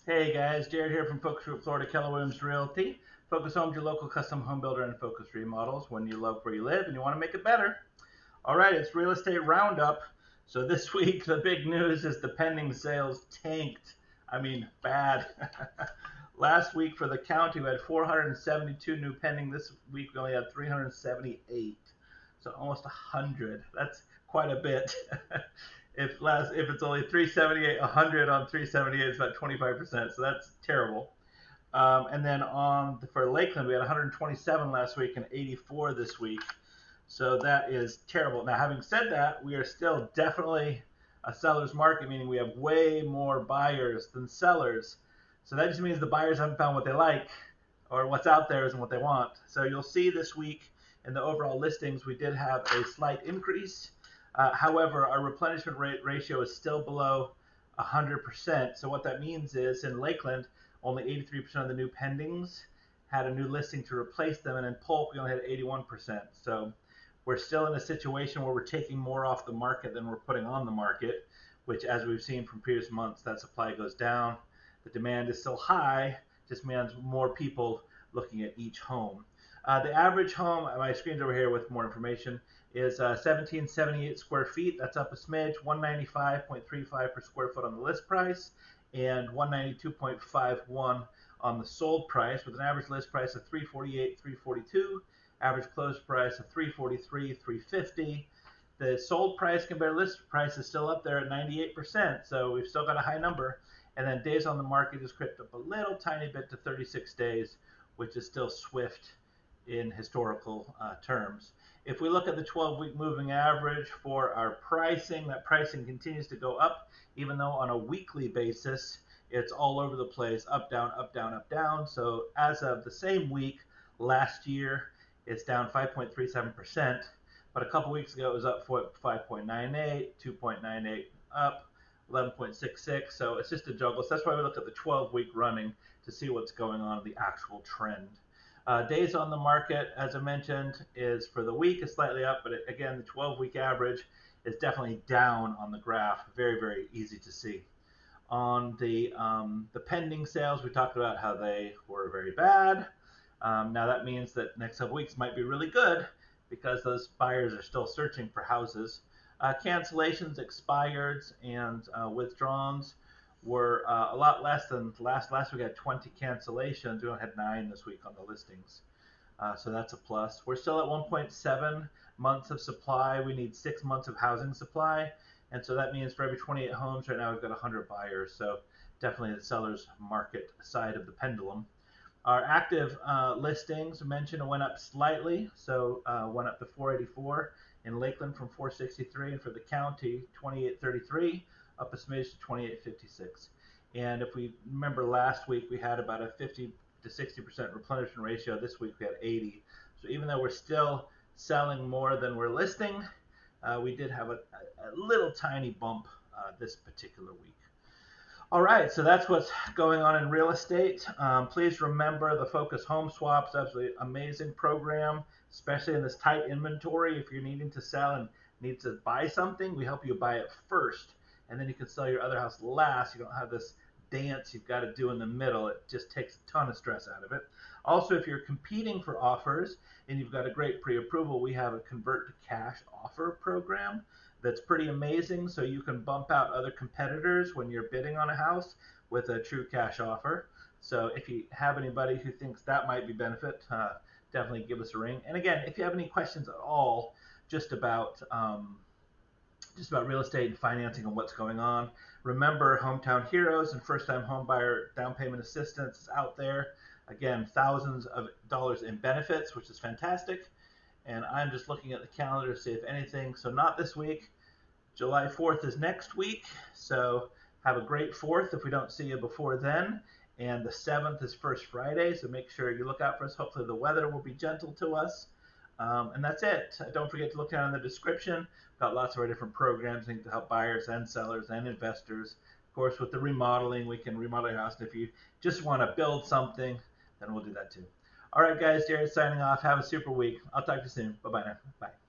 Hey guys, Jared here from Focus Group Florida, Keller Williams Realty. Focus Homes, your local custom home builder and Focus Remodels when you love where you live and you want to make it better. All right, it's real estate roundup. So this week, the big news is the pending sales tanked. I mean, bad. Last week for the county, we had 472 new pending. This week, we only had 378. So almost 100. That's quite a bit. If it's only 378, 100 on 378 is about 25%. So that's terrible. And then for Lakeland, we had 127 last week and 84 this week. So that is terrible. Now, having said that, we are still definitely a seller's market, meaning we have way more buyers than sellers. So that just means the buyers haven't found what they like, or what's out there isn't what they want. So you'll see this week in the overall listings, we did have a slight increase. However, our replenishment rate ratio is still below 100%. So what that means is in Lakeland, only 83% of the new pendings had a new listing to replace them, and in Polk, we only had 81%. So we're still in a situation where we're taking more off the market than we're putting on the market, which, as we've seen from previous months, that supply goes down. The demand is still high, just means more people looking at each home. The average home, my screen's over here with more information, is 1778 square feet. That's up a smidge, 195.35 per square foot on the list price, and 192.51 on the sold price, with an average list price of 348, 342, average close price of 343, 350. The sold price compared to list price is still up there at 98%, so we've still got a high number. And then days on the market just crept up a little tiny bit to 36 days, which is still swift in historical terms. If we look at the 12-week moving average for our pricing, that pricing continues to go up, even though on a weekly basis, it's all over the place, up, down, up, down, up, down. So as of the same week last year, it's down 5.37%, but a couple weeks ago it was up 5.98, 2.98 up, 11.66. So it's just a juggle. So that's why we look at the 12-week running to see what's going on in the actual trend. Days on the market, as I mentioned, is for the week is slightly up, but again, the 12-week average is definitely down on the graph. Very, very easy to see. On the pending sales, we talked about how they were very bad. Now that means that next couple weeks might be really good because those buyers are still searching for houses. Cancellations, expireds, and withdrawals were a lot less than last week. We had 20 cancellations. We only had 9 this week on the listings. So that's a plus. We're still at 1.7 months of supply. We need 6 months of housing supply. And so that means for every 28 homes right now, we've got 100 buyers. So definitely the seller's market side of the pendulum. Our active listings mentioned went up slightly. So went up to 484 in Lakeland from 463, and for the county, 2833, up a smidge to 2856. And if we remember last week, we had about a 50 to 60% replenishment ratio. This week we had 80. So even though we're still selling more than we're listing, we did have a little tiny bump this particular week. All right, so that's what's going on in real estate. Please remember the Focus Home Swaps, absolutely amazing program, especially in this tight inventory. If you're needing to sell and need to buy something, we help you buy it first, and then you can sell your other house last. You don't have this dance you've got to do in the middle. It just takes a ton of stress out of it. Also, if you're competing for offers and you've got a great pre-approval, we have a convert to cash offer program that's pretty amazing. So you can bump out other competitors when you're bidding on a house with a true cash offer. So if you have anybody who thinks that might be benefit, definitely give us a ring. And again, if you have any questions at all just about real estate and financing and what's going on, remember Hometown Heroes and first-time home buyer down payment assistance is out there. Again, thousands of dollars in benefits, which is fantastic. And I'm just looking at the calendar to see if anything. So not this week. July 4th is next week. So have a great 4th if we don't see you before then. And the 7th is First Friday. So make sure you look out for us. Hopefully the weather will be gentle to us. And that's it. Don't forget to look down in the description. We've got lots of our different programs to help buyers and sellers and investors. Of course, with the remodeling, we can remodel your house. And if you just want to build something, then we'll do that too. All right, guys, Jared signing off. Have a super week. I'll talk to you soon. Bye-bye now. Bye.